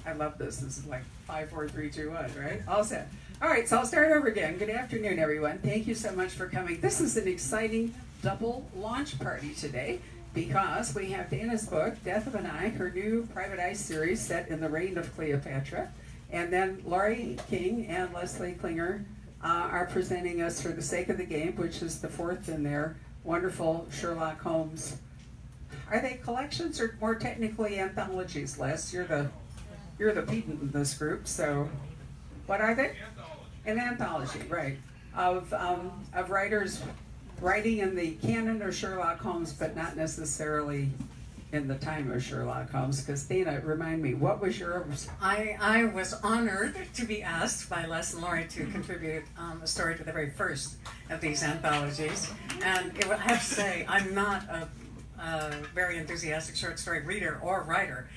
I love this. This is like 5, 4, 3, 2, 1, right? All set. All right, so I'll start over again. Good afternoon, everyone. Thank you so much for coming. This is an exciting double launch party today because we have Dana's book, Death of an Eye, her new Private Eye series set in the reign of Cleopatra. And then Laurie King and Leslie Klinger are presenting us For the Sake of the Game, which is the fourth in their wonderful Sherlock Holmes. Are they collections or more technically anthologies, Les? You're the pedant in this group, so what are they? An anthology, right? Of writers writing in the canon of Sherlock Holmes, but not necessarily in the time of Sherlock Holmes. Because Dana, remind me, what was yours? I was honored to be asked by Les and Laurie to contribute a story to the very first of these anthologies, and I have to say I'm not a very enthusiastic short story reader or writer,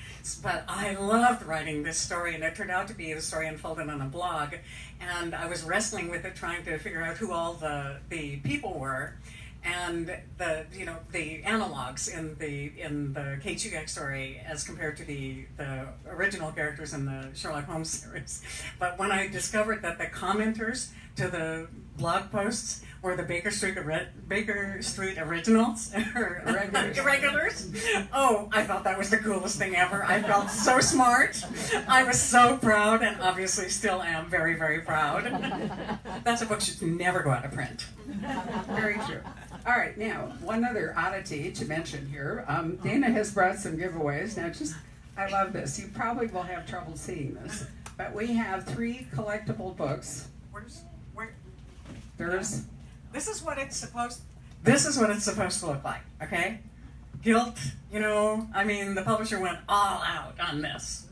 but I loved writing this story, and it turned out to be the story unfolded on a blog, and I was wrestling with it, trying to figure out who all the people were, and the analogs in the Kate Shugak story as compared to the original characters in the Sherlock Holmes series. But when I discovered that the commenters to the blog posts were the Baker Street originals, or regulars. Oh, I thought that was the coolest thing ever. I felt so smart. I was so proud, and obviously still am very, very proud. That's a book should never go out of print. Very true. All right, now, one other oddity to mention here. Dana has brought some giveaways. Now, I love this. You probably will have trouble seeing this, but we have 3 collectible books. There's... This is what it's supposed to look like, okay? Guilt, the publisher went all out on this.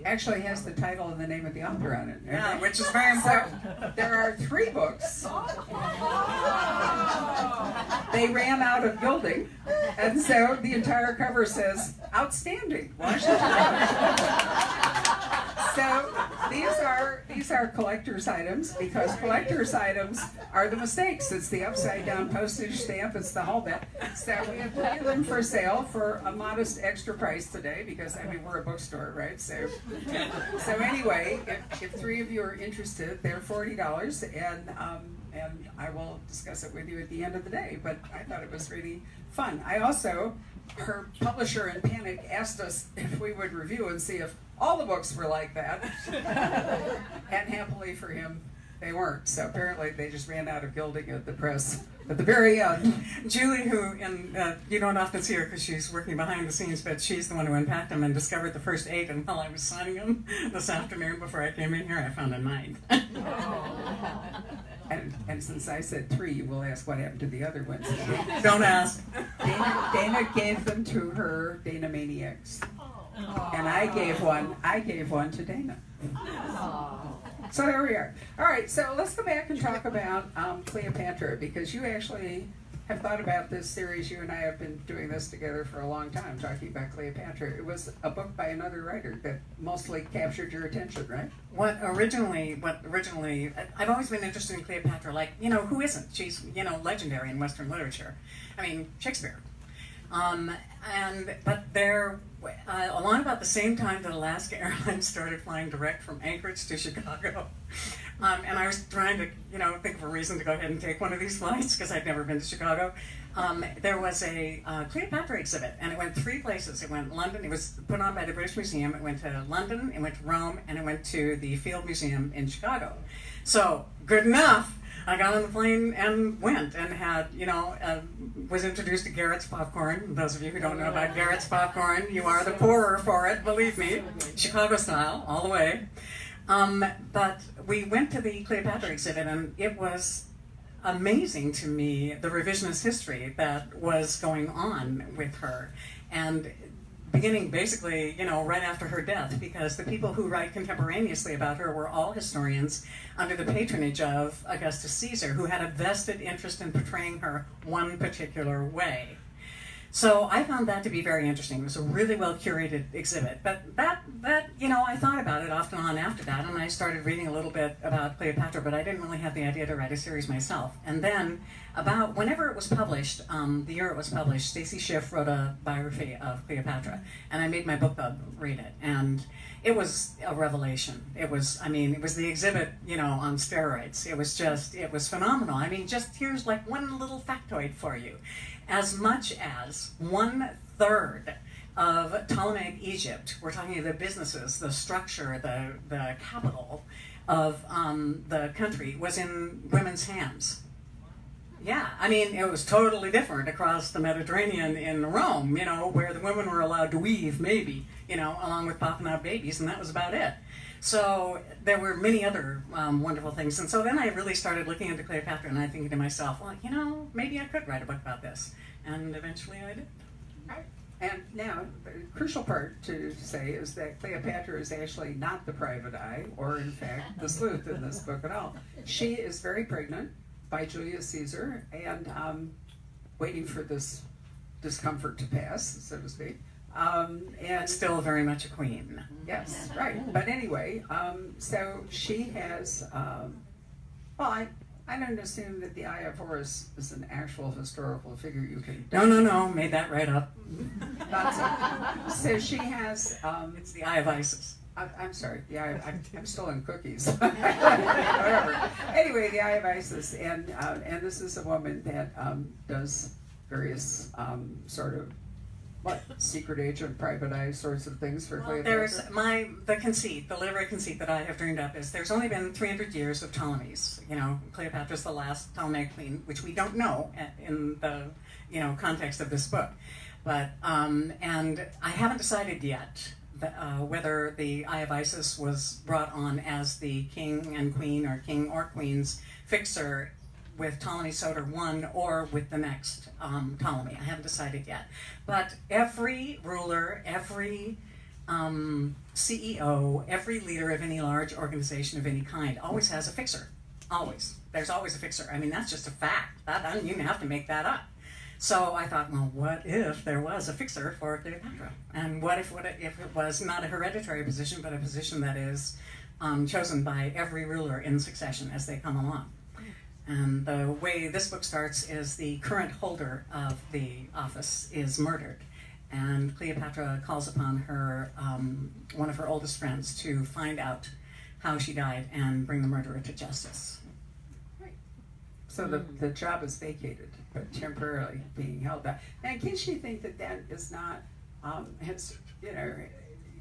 Actually has the title and the name of the author on it. Okay? Yeah, which is very important. So, there are 3 books. They ran out of gilding, and so the entire cover says, "Outstanding." So these are collector's items, because collector's items are the mistakes. It's the upside down postage stamp, it's the whole bit. So we have 3 of them for sale for a modest extra price today, because we're a bookstore, right? So anyway, if 3 of you are interested, they're $40, and I will discuss it with you at the end of the day. But I thought it was really fun. Her publisher in panic asked us if we would review and see if all the books were like that. And happily for him, they weren't. So apparently they just ran out of gilding at the press at the very end. Julie, who, you don't often see her because she's working behind the scenes, but she's the one who unpacked them and discovered the first 8, and while I was signing them this afternoon before I came in here, I found a 9th. And since I said 3, you will ask what happened to the other ones. Don't ask. Dana gave them to her Dana Maniacs. And I gave one to Dana. So there we are. All right, so let's go back and talk about Cleopatra, because you actually have thought about this series. You and I have been doing this together for a long time, talking about Cleopatra. It was a book by another writer that mostly captured your attention, right? What originally, I've always been interested in Cleopatra. Who isn't? She's, legendary in Western literature. Shakespeare. But along about the same time that Alaska Airlines started flying direct from Anchorage to Chicago, and I was trying to, think of a reason to go ahead and take one of these flights because I'd never been to Chicago. There was a Cleopatra exhibit, and it went 3 places. It went London. It was put on by the British Museum. It went to London. It went to Rome, and it went to the Field Museum in Chicago. So good enough. I got on the plane and went and had, was introduced to Garrett's popcorn. Those of you who don't know about Garrett's popcorn, you are the poorer for it, believe me. Chicago style, all the way. But we went to the Cleopatra exhibit, and it was amazing to me, the revisionist history that was going on with her. And beginning basically, right after her death, because the people who write contemporaneously about her were all historians under the patronage of Augustus Caesar, who had a vested interest in portraying her one particular way. So I found that to be very interesting. It was a really well curated exhibit. But that I thought about it off and on after that, and I started reading a little bit about Cleopatra, but I didn't really have the idea to write a series myself. And then, about whenever it was published, the year it was published, Stacy Schiff wrote a biography of Cleopatra, and I made my book club read it. And it was a revelation. It was the exhibit, on steroids. It was phenomenal. I mean, just here's like one little factoid for you. As much as 1/3 of Ptolemaic Egypt, we're talking the businesses, the structure, the capital of the country was in women's hands. Yeah, I mean, it was totally different across the Mediterranean in Rome, where the women were allowed to weave, maybe, along with popping out babies, and that was about it. So there were many other wonderful things. And so then I really started looking into Cleopatra, and I thinking to myself, well, maybe I could write a book about this. And eventually I did. Right. And now, the crucial part to say is that Cleopatra is actually not the private eye, or in fact, the sleuth in this book at all. She is very pregnant by Julius Caesar, and waiting for this discomfort to pass, so to speak. And Still very much a queen. yes, right. But anyway, so she has. I don't assume that the Eye of Horus is an actual historical figure you can. No, made that right up. Not so. So she has. It's the Eye of Isis. I'm sorry. Yeah, I'm still in cookies. Whatever. Anyway, the Eye of Isis, and this is a woman that does various sort of secret agent, private eye sorts of things for Cleopatra. There's the literary conceit that I have dreamed up is there's only been 300 years of Ptolemies. Cleopatra's the last Ptolemaic queen, which we don't know in the context of this book, but and I haven't decided yet whether the Eye of Isis was brought on as the king and queen or king or queen's fixer with Ptolemy Soter I or with the next Ptolemy. I haven't decided yet. But every ruler, every CEO, every leader of any large organization of any kind always has a fixer. Always. There's always a fixer. I mean, that's just a fact. You didn't have to make that up. So I thought, well, what if there was a fixer for Cleopatra? And what if it was not a hereditary position, but a position that is chosen by every ruler in succession as they come along? And the way this book starts is the current holder of the office is murdered. And Cleopatra calls upon her, one of her oldest friends, to find out how she died and bring the murderer to justice. Right. So the job is vacated, but temporarily being held back. And can she think that is not,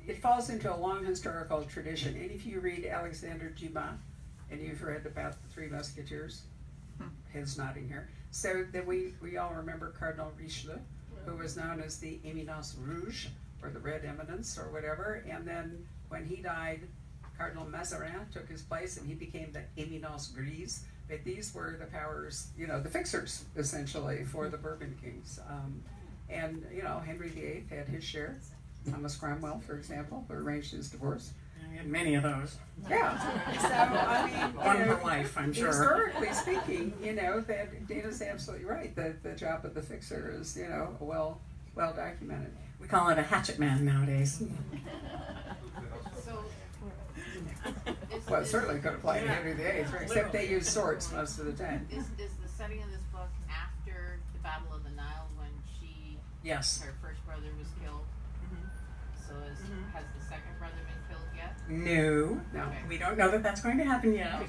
it falls into a long historical tradition. And if you read Alexander Dumas, and you've read about the Three Musketeers, heads nodding here. So that we all remember Cardinal Richelieu, who was known as the Eminence Rouge, or the Red Eminence, or whatever. And then when he died, Cardinal Mazarin took his place, and he became the Eminence Grise. But these were the powers, the fixers, essentially, for the Bourbon kings. And Henry VIII had his share. Thomas Cromwell, for example, who arranged his divorce. We had many of those. Yeah. So, I mean, one for life, I'm sure. Historically speaking, that Dana's absolutely right. The job of the fixer is, well documented. We call it a hatchet man nowadays. Well, it certainly could apply to Henry VIII, except they use swords most of the time. Is the setting of this book after the Battle of the Nile when Yes. her first brother was killed? So has the second brother been killed yet? No. No. We don't know that that's going to happen yet.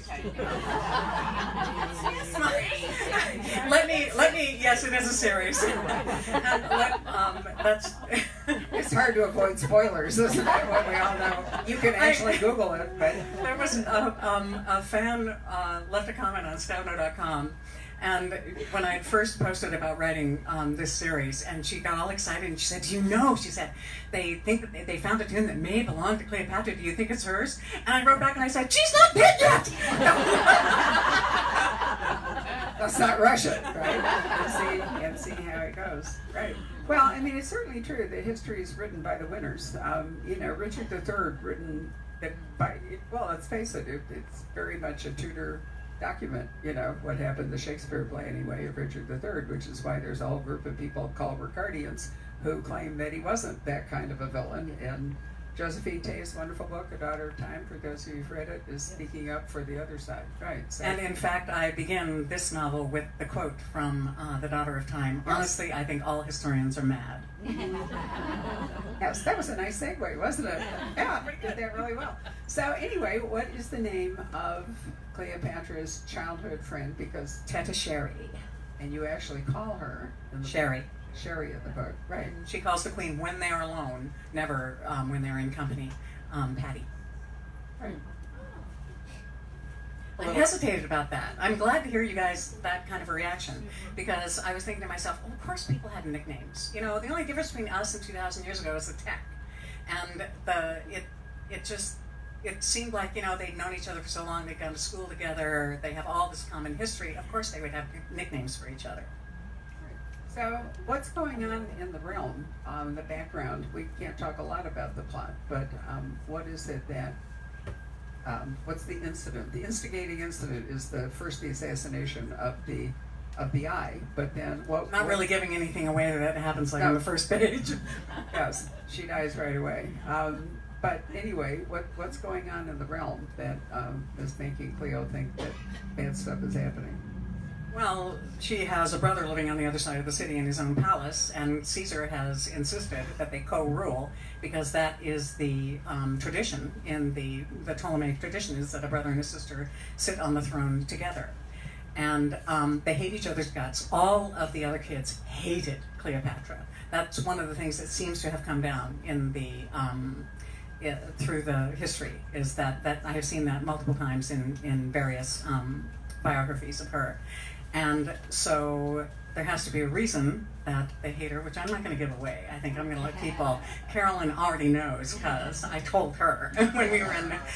Let me, yes, it is a series. That's. It's hard to avoid spoilers, isn't it? What we all know. You can actually Google it, but. There was a fan left a comment on Stabenow.com. And when I first posted about writing this series, and she got all excited, and she said, she said, they think that they found a tune that may belong to Cleopatra. Do you think it's hers? And I wrote back and I said, she's not dead yet! Let's not rush it, right? And see how it goes, right? Well, I mean, it's certainly true that history is written by the winners. Richard III, written by, well, let's face it, it's very much a Tudor document, what happened, the Shakespeare play anyway, of Richard III, which is why there's a whole group of people called Ricardians who claim that he wasn't that kind of a villain, and Josephine Tay's wonderful book, A Daughter of Time, for those of you who've read it, is speaking up for the other side. Right. So. And in fact, I begin this novel with the quote from The Daughter of Time. Yes. Honestly, I think all historians are mad. Yes, that was a nice segue, wasn't it? Yeah, did that really well. So anyway, what is the name of Cleopatra's childhood friend? Because Teta Sherry. and you actually call her in the Sherry. Sherry in the book, right? She calls the queen when they are alone, never when they're in company, Patty. Right. I hesitated about that. I'm glad to hear you guys that kind of a reaction, because I was thinking to myself, well, of course people had nicknames. You know, the only difference between us and 2,000 years ago is the tech, and it seemed like, you know, they'd known each other for so long, they'd gone to school together, they have all this common history. Of course they would have nicknames for each other. So what's going on in the realm, the background? We can't talk a lot about the plot, but what is it that, what's the incident? The instigating incident is the assassination of the eye, but then what? Not really giving anything away that happens like on the first page. Yes, she dies right away. But anyway, what's going on in the realm that is making Cleo think that bad stuff is happening? Well, she has a brother living on the other side of the city in his own palace, and Caesar has insisted that they co-rule, because that is the tradition in the Ptolemaic tradition, is that a brother and a sister sit on the throne together. And they hate each other's guts. All of the other kids hated Cleopatra. That's one of the things that seems to have come down in the through the history, is that I have seen that multiple times in various biographies of her. And so there has to be a reason that they hate her, which I'm not going to give away. I think I'm going to let people. Carolyn already knows, because I told her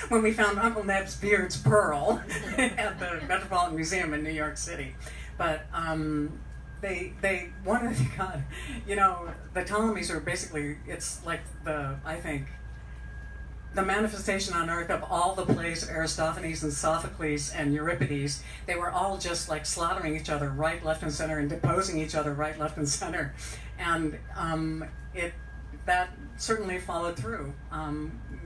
when we found Uncle Neb's Beard's Pearl at the Metropolitan Museum in New York City. But they wanted to, God, you know, the Ptolemies are basically, it's like the manifestation on earth of all the plays of Aristophanes and Sophocles and Euripides. They were all just like slaughtering each other right, left, and center, and deposing each other right, left, and center. And that certainly followed through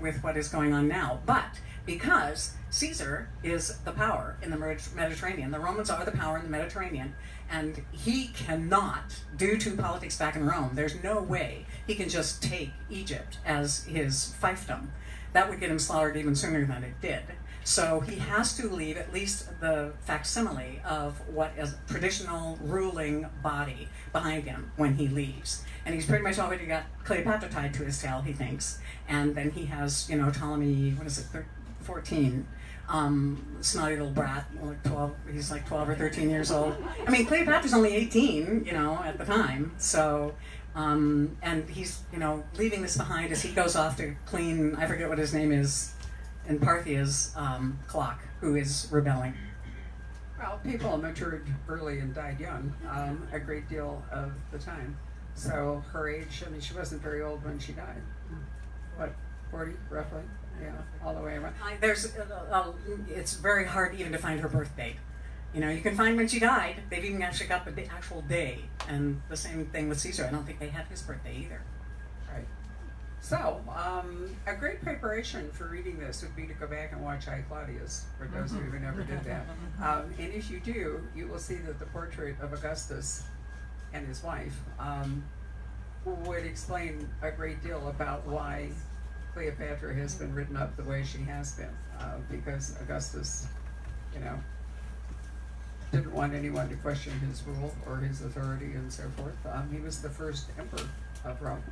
with what is going on now. But because Caesar is the power in the Mediterranean, the Romans are the power in the Mediterranean, and he cannot, due to politics back in Rome, there's no way he can just take Egypt as his fiefdom. That would get him slaughtered even sooner than it did. So he has to leave at least the facsimile of what is a traditional ruling body behind him when he leaves. And he's pretty much already got Cleopatra tied to his tail, he thinks. And then he has, you know, Ptolemy, 14, snotty little brat, like 12, he's like 12 or 13 years old. I mean, Cleopatra's only 18, you know, at the time. So, and he's, you know, leaving this behind as he goes off to clean, I forget what his name is, in Parthia's clock, who is rebelling. Well, people matured early and died young, a great deal of the time. So her age, I mean, she wasn't very old when she died. What, 40, roughly? Yeah, all the way around. It's very hard even to find her birth date. You know, you can find when she died. They've even actually got the actual day. And the same thing with Caesar. I don't think they had his birthday either. Right. So, a great preparation for reading this would be to go back and watch I, Claudius, for those of you who never did that. And if you do, you will see that the portrait of Augustus and his wife would explain a great deal about why Cleopatra has been written up the way she has been, because Augustus, you know, didn't want anyone to question his rule or his authority and so forth. He was the first emperor of Rome.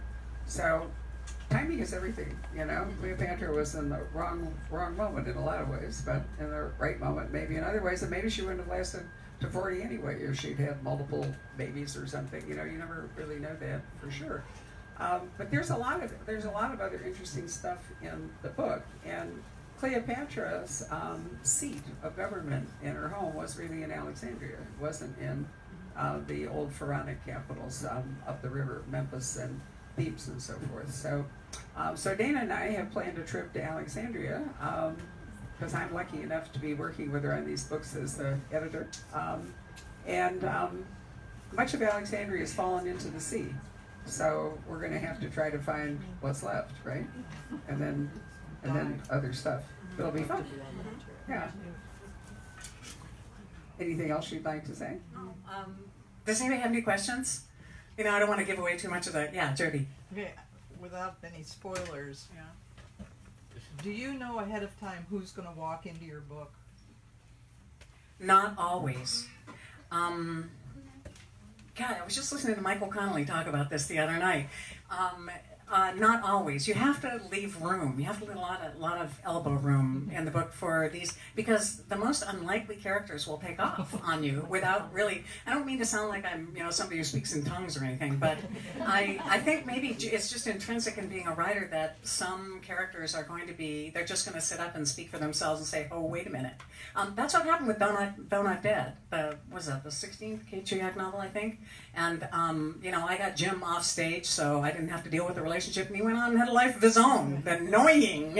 So timing is everything, you know. Cleopatra was in the wrong moment in a lot of ways, but in the right moment maybe in other ways, and maybe she wouldn't have lasted to 40 anyway if she'd had multiple babies or something. You know, you never really know that for sure. But there's a lot of other interesting stuff in the book, and Cleopatra's seat of government in her home was really in Alexandria. It wasn't in the old pharaonic capitals up the river, Memphis and Thebes and so forth. So Dana and I have planned a trip to Alexandria because I'm lucky enough to be working with her on these books as the editor. And much of Alexandria has fallen into the sea. So we're going to have to try to find what's left, right? And then other stuff. It'll be fun. Yeah. Anything else you'd like to say? Does anybody have any questions? You know, I don't want to give away too much of the. Yeah, Jody. Okay, without any spoilers, Yeah. do you know ahead of time who's going to walk into your book? Not always. God, I was just listening to Michael Connolly talk about this the other night. Not always. You have to leave room. You have to leave a lot of elbow room in the book for these, because the most unlikely characters will take off on you without really. I don't mean to sound like I'm, you know, somebody who speaks in tongues or anything, but I think maybe it's just intrinsic in being a writer that some characters are going to be. They're just going to sit up and speak for themselves and say, "Oh, wait a minute." That's what happened with Though Not Dead. Was that the 16th Kate Chuyak novel, I think? And you know, I got Jim off stage, so I didn't have to deal with the relationship, and he went on and had a life of his own. Annoying,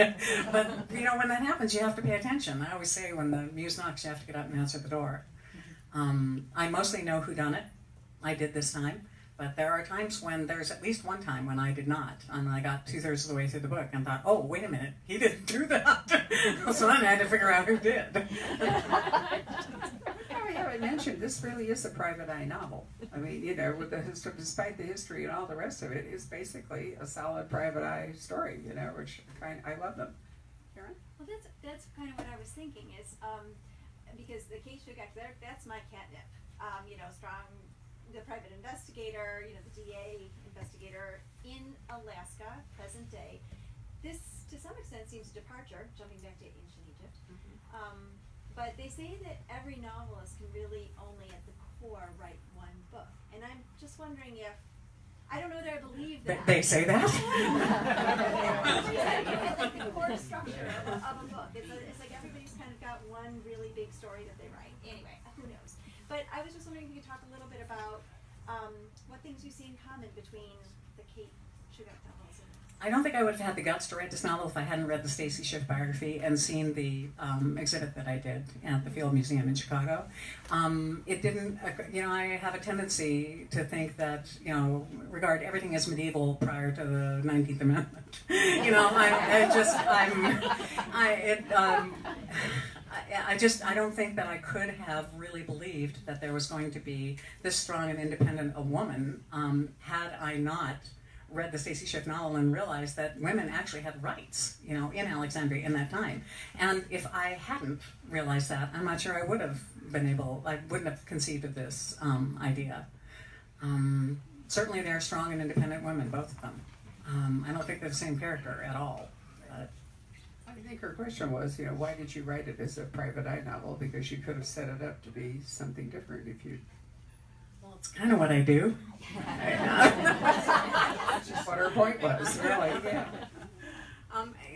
but you know, when that happens, you have to pay attention. I always say, when the muse knocks, you have to get up and answer the door. I mostly know who done it. I did this time, but there are times when there's at least one time when I did not, and I got 2/3 of the way through the book and thought, "Oh, wait a minute, he didn't do that." So then I had to figure out who did. I mentioned this really is a private eye novel. I mean, you know, with the despite the history and all the rest of it, it's basically a solid private eye story. You know, which I love them. Karen? Well, that's kind of what I was thinking is because the Kate Chuyak, that's my catnip. You know, strong, the private investigator, you know, the DA investigator in Alaska, present day. This, to some extent, seems a departure, jumping back to ancient Egypt. But they say that every novelist can really only at the core write one book. And I'm just wondering if, I don't know that I believe that. They say that? It's like the core structure of a book. It's like everybody's kind of got one really big story that they write. Anyway, who knows? But I was just wondering if you could talk a little bit about what things you see in common between the Kate Chuyak novels and I don't think I would have had the guts to write this novel if I hadn't read the Stacy Schiff biography and seen the exhibit that I did at the Field Museum in Chicago. It didn't, you know, I have a tendency to think that, you know, regard everything as medieval prior to the 19th Amendment. You know, I don't think that I could have really believed that there was going to be this strong and independent a woman had I not read the Stacy Schiff novel and realized that women actually had rights, you know, in Alexandria in that time. And if I hadn't realized that, I'm not sure I would have been able, I wouldn't have conceived of this idea. Certainly they're strong and independent women, both of them. I don't think they're the same character at all. I think her question was, you know, why did you write it as a private eye novel? Because you could have set it up to be something different if you. Well, it's kind of what I do. That's just what her point was, really. Yeah.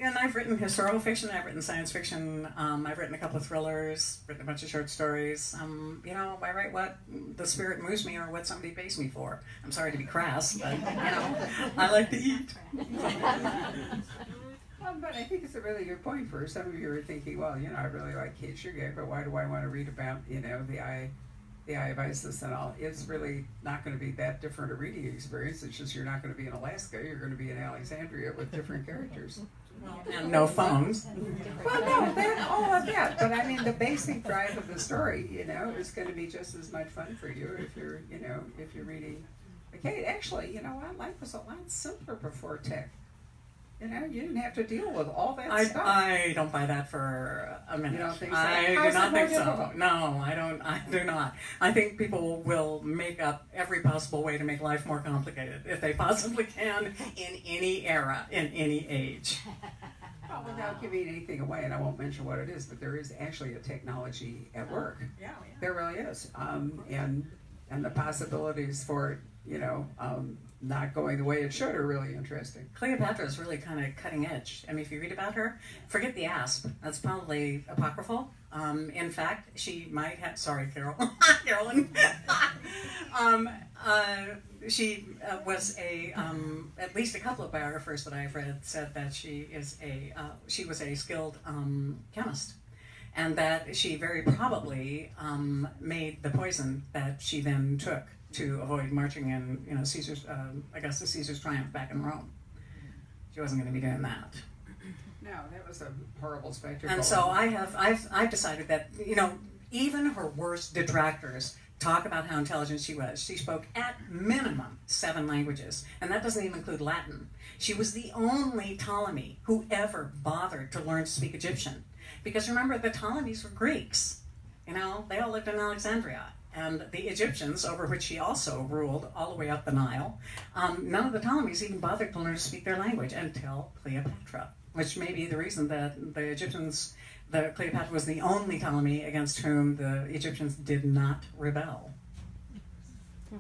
And I've written historical fiction, I've written science fiction, I've written a couple of thrillers, written a bunch of short stories. You know, I write what the spirit moves me or what somebody pays me for. I'm sorry to be crass, but, you know, I like to eat. Well, but I think it's a really good point for some of you who are thinking, well, you know, I really like Kate Chuyak, but why do I want to read about, you know, the Eye of Isis and all? It's really not going to be that different a reading experience. It's just you're not going to be in Alaska. You're going to be in Alexandria with different characters. And no phones. Well, no, all of that. But I mean, the basic drive of the story, you know, is going to be just as much fun for you if you're, you know, if you're reading. Okay, actually, you know what? Life was a lot simpler before tech. You know, you didn't have to deal with all that stuff. I don't buy that for a minute. You don't think so? I How's do not it more think so. difficult? No, I don't. I do not. I think people will make up every possible way to make life more complicated if they possibly can in any era, in any age. Well, without giving anything away, and I won't mention what it is, but there is actually a technology at work. Yeah. There really is. And the possibilities for it, you know, not going the way it should are really interesting. Cleopatra is really kind of cutting edge. I mean, if you read about her, forget the asp. That's probably apocryphal. In fact, she might have. Sorry, Carol. Carolyn. She was a. At least a couple of biographers that I've read said that she was a skilled chemist, and that she very probably made the poison that she then took to avoid marching in, Caesar's, Augustus Caesar's triumph back in Rome. She wasn't going to be doing that. No, that was a horrible spectacle. And so I've decided that, even her worst detractors talk about how intelligent she was. She spoke at minimum 7 languages, and that doesn't even include Latin. She was the only Ptolemy who ever bothered to learn to speak Egyptian. Because remember, the Ptolemies were Greeks. They all lived in Alexandria. And the Egyptians, over which she also ruled all the way up the Nile, none of the Ptolemies even bothered to learn to speak their language until Cleopatra, which may be the reason that the Egyptians, Cleopatra was the only Ptolemy against whom the Egyptians did not rebel.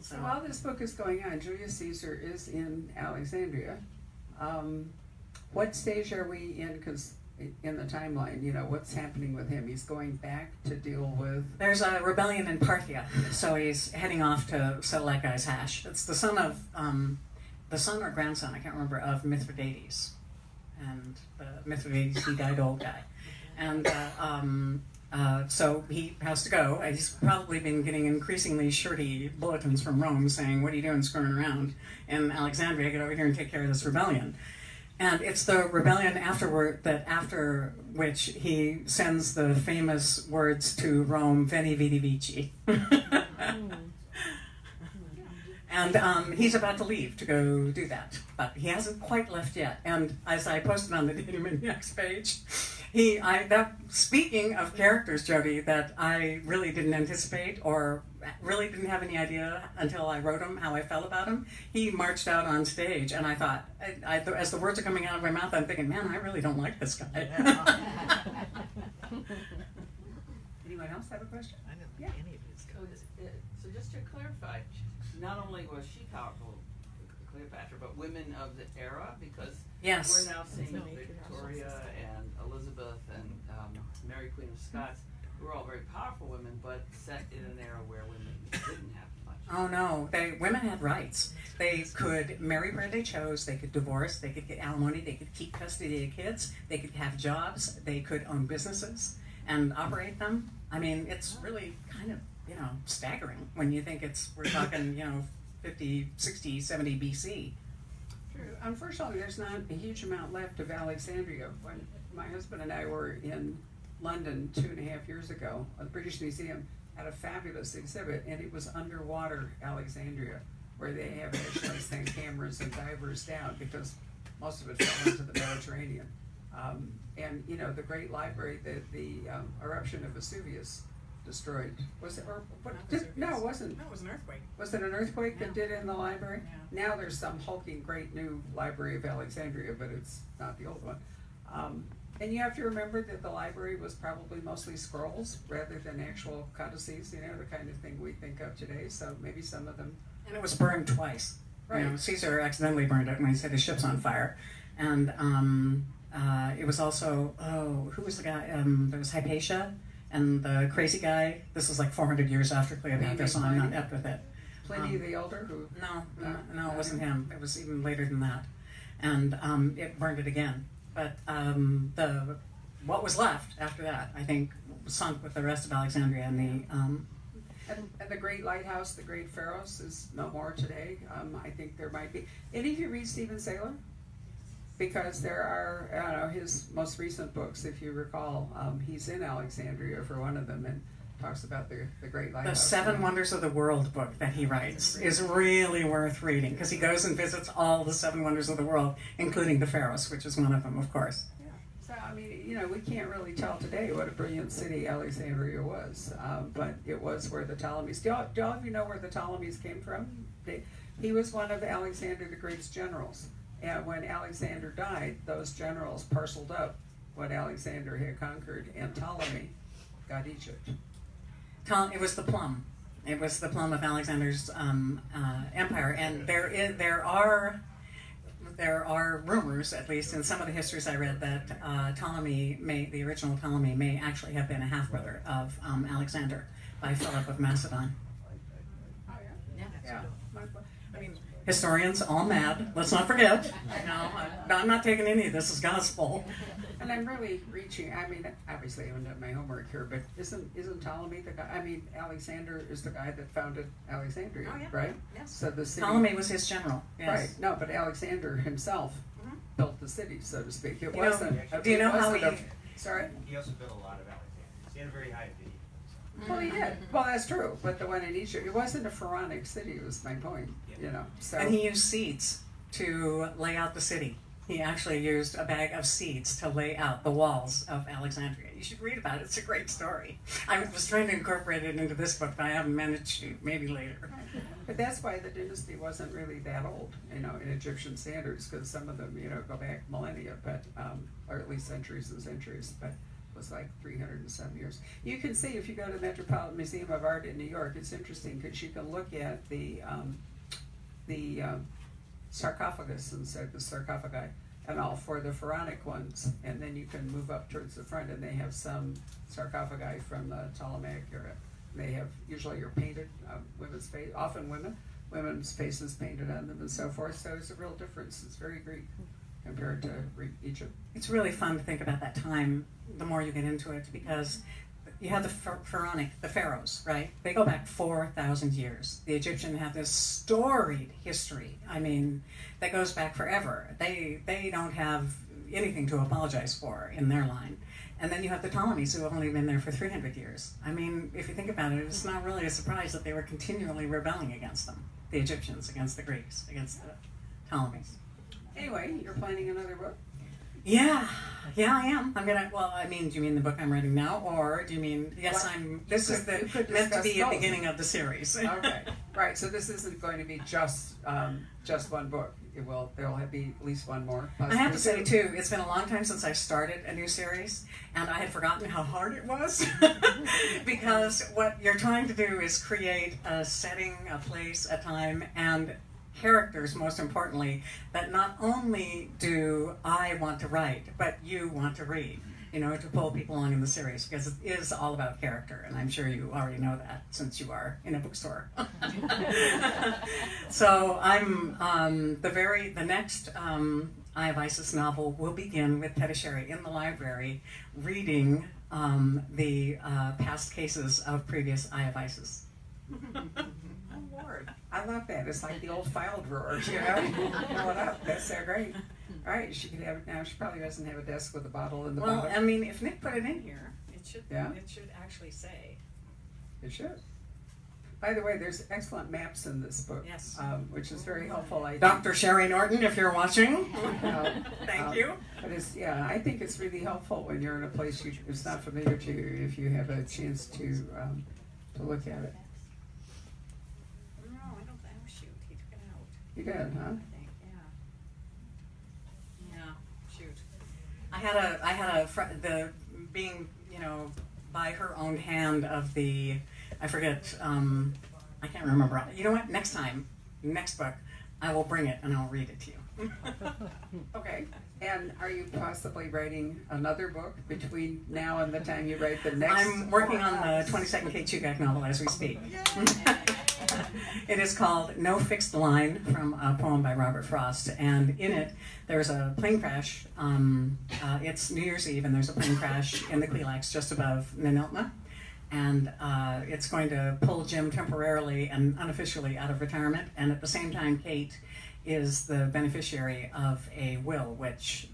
So while this book is going on, Julius Caesar is in Alexandria. What stage are we in? Because in the timeline, what's happening with him? He's going back to deal with. There's a rebellion in Parthia, so he's heading off to settle that guy's hash. It's the son or grandson, I can't remember, of Mithridates. And Mithridates, he died old guy. And so he has to go. He's probably been getting increasingly shirty bulletins from Rome saying, "What are you doing screwing around in Alexandria? Get over here and take care of this rebellion." And it's the rebellion after which he sends the famous words to Rome, "Veni, vidi, vici." And he's about to leave to go do that, but he hasn't quite left yet. And as I posted on the Daily Maniacs page, speaking of characters, Jody, that I really didn't anticipate or really didn't have any idea until I wrote him how I felt about him. He marched out on stage, and I thought, as the words are coming out of my mouth, I'm thinking, man, I really don't like this guy. Anyone else have a question? I didn't Yeah. think any of his guys. So just to clarify, not only was she powerful, Cleopatra, but women of the era, because Yes. we're now seeing Victoria and Elizabeth and Mary Queen of Scots, who were all very powerful women, but set in an era where women didn't have much. Oh no, women had rights. They could marry where they chose, they could divorce, they could get alimony, they could keep custody of kids, they could have jobs, they could own businesses and operate them. I mean, it's really kind of, staggering when you think we're talking, 50, 60, 70 BC. True. Unfortunately, there's not a huge amount left of Alexandria. When my husband and I were in London 2.5 years ago, the British Museum had a fabulous exhibit, and it was underwater Alexandria, where they have actually sent cameras and divers down because most of it fell into the Mediterranean. And the great library that the eruption of Vesuvius destroyed. Was it? Or what? No, it wasn't. No, it was an earthquake. Was it an earthquake that Yeah. did in the library? Yeah. Now there's some hulking great new Library of Alexandria, but it's not the old one. And you have to remember that the library was probably mostly scrolls rather than actual codices, the kind of thing we think of today. So maybe some of them. And it was burned twice. Right. Caesar accidentally burned it when he set his ships on fire. And it was also, who was the guy? There was Hypatia and the crazy guy. This was like 400 years after Cleopatra, so I'm not up with it. Pliny the Elder, who. No, it wasn't him. It was even later than that. And it burned it again. But what was left after that, I think, sunk with the rest of Alexandria and the. And the great lighthouse, the great Pharos, is no more today. I think there might be. Any of you read Stephen Saylor? Because there are, his most recent books, if you recall, he's in Alexandria for one of them and talks about the great lighthouse. The Seven Wonders of the World book that he writes is really worth reading because he goes and visits all the 7 wonders of the world, including the Pharos, which is one of them, of course. Yeah. So, I mean, we can't really tell today what a brilliant city Alexandria was, but it was where the Ptolemies. Do all of you know where the Ptolemies came from? He was one of Alexander the Great's generals. And when Alexander died, those generals parceled up what Alexander had conquered, and Ptolemy got Egypt. It was the plum. It was the plum of Alexander's empire, and there are rumors, at least in some of the histories I read, that the original Ptolemy, may actually have been a half brother of Alexander by Philip of Macedon. Oh yeah. Yeah. Yeah. I mean, historians all mad. Let's not forget. No, I'm not taking any of this as gospel. And I'm really reaching, I mean, obviously I haven't done my homework here, but isn't Ptolemy the guy, I mean, Alexander is the guy that founded Alexandria, Oh, yeah. right? Yes. So the city. Ptolemy was his general. Yes. Right, no, but Alexander himself Mhm. built the city, so to speak. It You know, wasn't. do you know how wasn't he- Sorry? He also built a lot of Alexandrias. He had a very high opinion. Well, he did. Well, that's true, but the one in Egypt, it wasn't a pharaonic city, was my point, you know, so. And he used seeds to lay out the city. He actually used a bag of seeds to lay out the walls of Alexandria. You should read about it. It's a great story. I was trying to incorporate it into this book, but I haven't managed to. Maybe later. But that's why the dynasty wasn't really that old, you know, in Egyptian standards, because some of them, you know, go back millennia, but, or at least centuries and centuries, but it was like 300 and some years. You can see if you go to the Metropolitan Museum of Art in New York, it's interesting because you can look at the sarcophagus and the sarcophagi and all for the pharaonic ones, and then you can move up towards the front and they have some sarcophagi from the Ptolemaic era. They have usually are painted women's face, often women's faces painted on them and so forth. So it's a real difference. It's very Greek compared to Egypt. It's really fun to think about that time. The more you get into it, because you have the pharaonic, the pharaohs, right? They go back 4,000 years. The Egyptians have this storied history. I mean, that goes back forever. They don't have anything to apologize for in their line. And then you have the Ptolemies, who have only been there for 300 years. I mean, if you think about it, it's not really a surprise that they were continually rebelling against them, the Egyptians, against the Greeks, against the Ptolemies. Anyway, you're planning another book? Yeah, I am. I'm gonna. Well, I mean, do you mean the book I'm writing now, or do you mean? Yes, What? I'm. This is You could meant to discuss be a both. beginning of the series. Okay, right. So this isn't going to be just one book. There'll be at least one more. I have to say possibly too, it's been a long time since I started a new series, and I had forgotten how hard it was. Because what you're trying to do is create a setting, a place, a time, and characters, most importantly, that not only do I want to write, but you want to read, you know, to pull people along in the series, because it is all about character, and I'm sure you already know that since you are in a bookstore. So I'm, the next Eye of Isis novel will begin with Pediceri in the library reading the past cases of previous Eye of Isis. Oh, Lord. I love that. It's like the old file drawer, you know? Pull it up. That's so great. All right, she could have it now. She probably doesn't have a desk with a bottle in the Well, bottom. I mean, if Nick put it in here, it should. Yeah? It should actually say. It should. By the way, there's excellent maps in this book, Yes. which is very helpful. I think. Dr. Sherry Norton, if you're watching. Thank you. But I think it's really helpful when you're in a place it's not familiar to you, if you have a chance to look at it. No, I don't. Oh shoot, he took it out. You did, huh? I think, yeah. Yeah, shoot. I had the being, you know, by her own hand of the, I forget, I can't remember. You know what? Next time, next book, I will bring it and I'll read it to you. Okay. And are you possibly writing another book between now and the time you write the next? I'm working on the 22nd Kate Chugach novel as we speak. It is called No Fixed Line, from a poem by Robert Frost, and in it there's a plane crash. It's New Year's Eve and there's a plane crash in the Quilax just above Niniltna, and it's going to pull Jim temporarily and unofficially out of retirement, and at the same time Kate is the beneficiary of a will which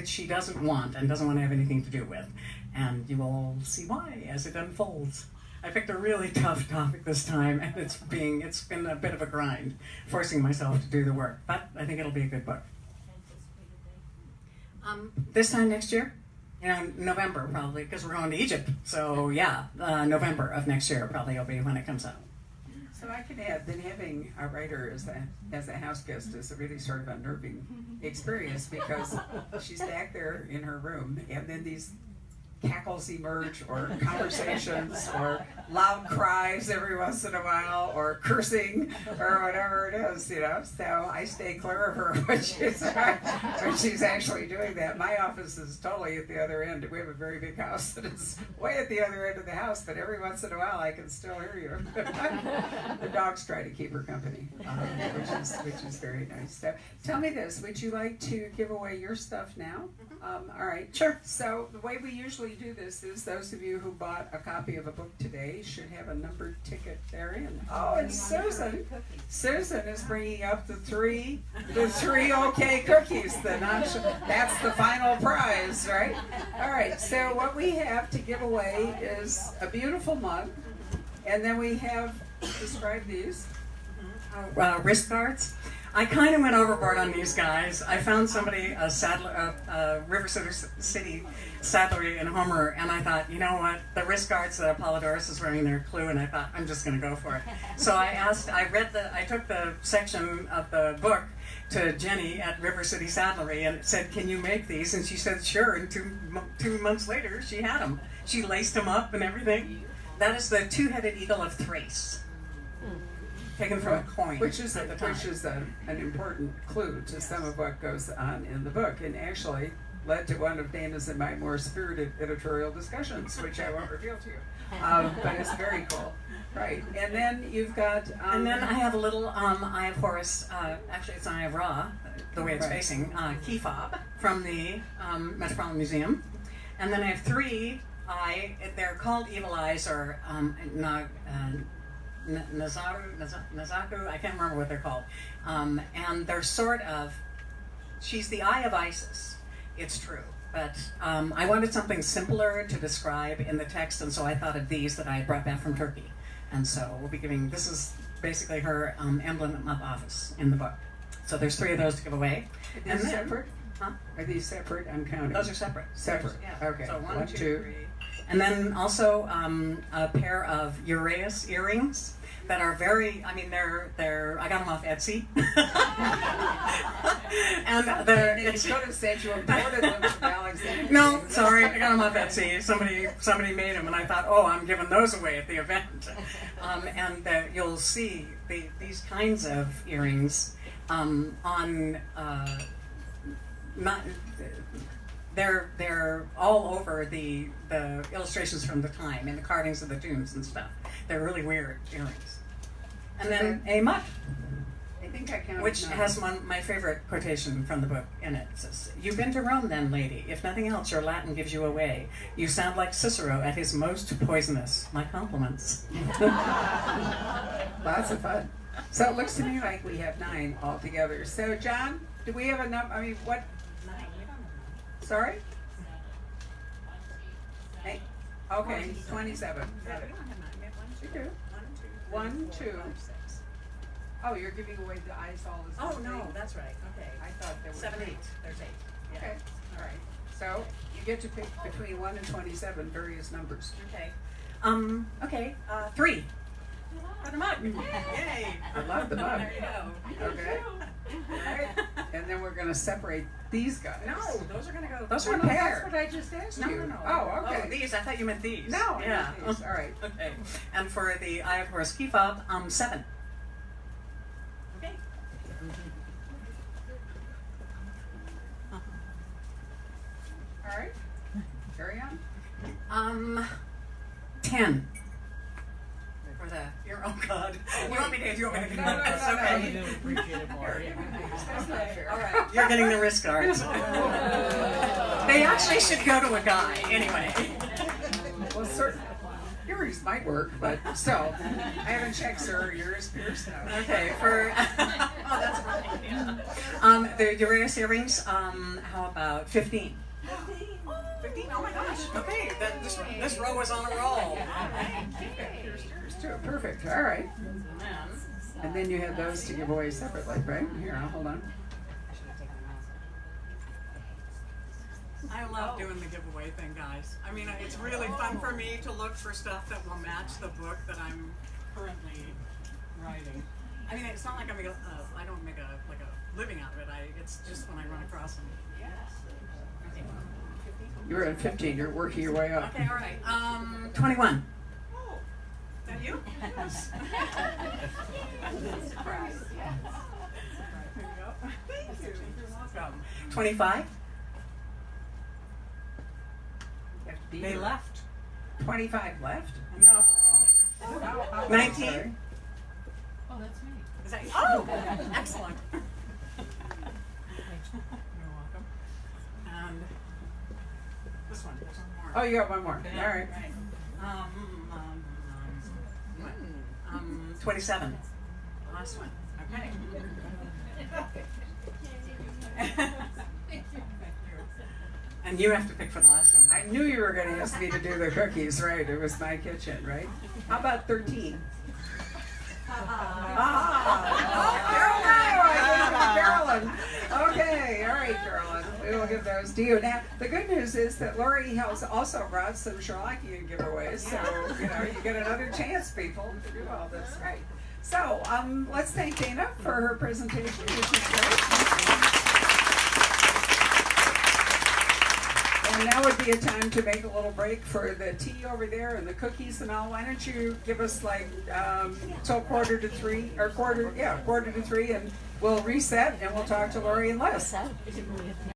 she doesn't want and doesn't want to have anything to do with, and you will see why as it unfolds. I picked a really tough topic this time, and it's been a bit of a grind forcing myself to do the work, but I think it'll be a good book. This time next year, you know, November probably, because we're going to Egypt. So yeah, November of next year probably will be when it comes out. So I can add that having a writer as a house guest is a really sort of unnerving experience, because she's back there in her room, and then these cackles emerge, or conversations, or loud cries every once in a while, or cursing, or whatever it is, you know. So I stay clear of her when she's actually doing that. My office is totally at the other end. We have a very big house that is way at the other end of the house, but every once in a while I can still hear you. The dogs try to keep her company, which is very nice. So tell me this, would you like to give away your stuff now? All right. Sure. So the way we usually do this is those of you who bought a copy of a book today should have a numbered ticket there. And and Susan is bringing up the three okay cookies. That's the final prize, right? All right. So what we have to give away is a beautiful mug, and then we have, describe these. Wrist guards. I kind of went overboard on these guys. I found somebody, a River City saddlery in Homer, and I thought, you know what, the wrist guards that Apollodorus is wearing, they're Clue, and I thought, I'm just going to go for it. So I took the section of the book to Jenny at River City Saddlery and said, can you make these? And she said, sure, and 2 months later, she had them. She laced them up and everything. That is the two-headed eagle of Thrace. Taken from a coin, which is at the time. an important clue to some of what goes on in the book, and actually led to one of Dana's and my more spirited editorial discussions, which I won't reveal to you. But it's very cool, right? And then you've got. And then I have a little Eye of Horus. Actually, it's an Eye of Ra, the way it's facing. Key fob from the Metropolitan Museum, and then I have three. They're called evil eyes or Nazaku, I can't remember what they're called. And they're sort of, she's the Eye of Isis, it's true. But I wanted something simpler to describe in the text, and so I thought of these that I had brought back from Turkey. And so we'll be giving, this is basically her emblem of office in the book. So there's three of those to give away. Are these separate? Huh? Are these separate? I'm counting. Those are separate. Separate. Yeah. Okay. So one, two, two. three. And then also a pair of Uraeus earrings that are very, I mean, they're I got them off Etsy. And You could have said you imported them from Alexander. No, sorry, I got them off Etsy. Somebody made them, and I thought, oh, I'm giving those away at the event. And you'll see these kinds of earrings they're all over the illustrations from the time and the carvings of the tombs and stuff. They're really weird earrings. And then a mug, I think I counted which 9. has my favorite quotation from the book in it. It says, "You've been to Rome then, lady. If nothing else, your Latin gives you away. You sound like Cicero at his most poisonous. My compliments." Lots of fun. So it looks to me like we have 9 altogether. So John, do we have a number? I mean, what? Sorry? Hey, okay, 27. Got it. You do. 1, 2. Oh, you're giving away the eyes all the Oh time. no, that's right. Okay. I thought there were 7, 8. 8. There's 8. Yeah. Okay, all right. So you get to pick between 1 and 27 various numbers. Okay. Okay. 3. For the mug. Yay. I love the mug. There you go. Okay. All right. And then we're going to separate these guys. No, those are gonna go. Those one are pair. That's what I just asked No, you. no, no. Oh, okay. Oh, these. I thought you meant these. No, I Yeah. meant these. All right. Okay. And for the Eye of Horus key fob, 7. Okay. All right. Carry on. 10. For the oh God. You want me to? You want me to? No, no, no, That's no. okay. You would appreciate it more. That's not fair. All right. You're getting the wrist guards. They actually should go to a guy anyway. Well, certainly. Yours might work, but still. I haven't checked, sir. Yours pierced now. Okay, for oh, that's right. Yeah. The Uraeus earrings. How about 15? 15. Oh my gosh. Okay, this row is on a roll. Yours too. Perfect. All right. And then you had those to give away separately, right? Here, I'll hold on. I love doing the giveaway thing, guys. I mean, it's really fun for me to look for stuff that will match the book that I'm currently writing. I mean, it's not like I don't make a living out of it. It's just when I run across them. You were at 15. You're working your way up. Okay, all right. 21. Oh, is that you? Surprise. There you go. Thank you. You're welcome. 25. You have to be They here. left. 25 left. No. How 19. sorry. Oh, that's me. Is that, oh, excellent. You're welcome. And this one. There's one more. Oh, you got one more. Yeah, All right. 27. Last one. Okay. And you have to pick for the last one. I knew you were going to ask me to do the cookies, right? It was my kitchen, right? How about 13? Carolyn. Okay, all right, Carolyn. We will give those to you. Now, the good news is that Lori has also brought some Sherlockian giveaways, so you get another chance, people, to do all this, right? So, let's thank Dana for her presentation, which is great. And now would be a time to make a little break for the tea over there and the cookies and all. Why don't you give us like till 2:45 or quarter to 3, and we'll reset and we'll talk to Lori and Les.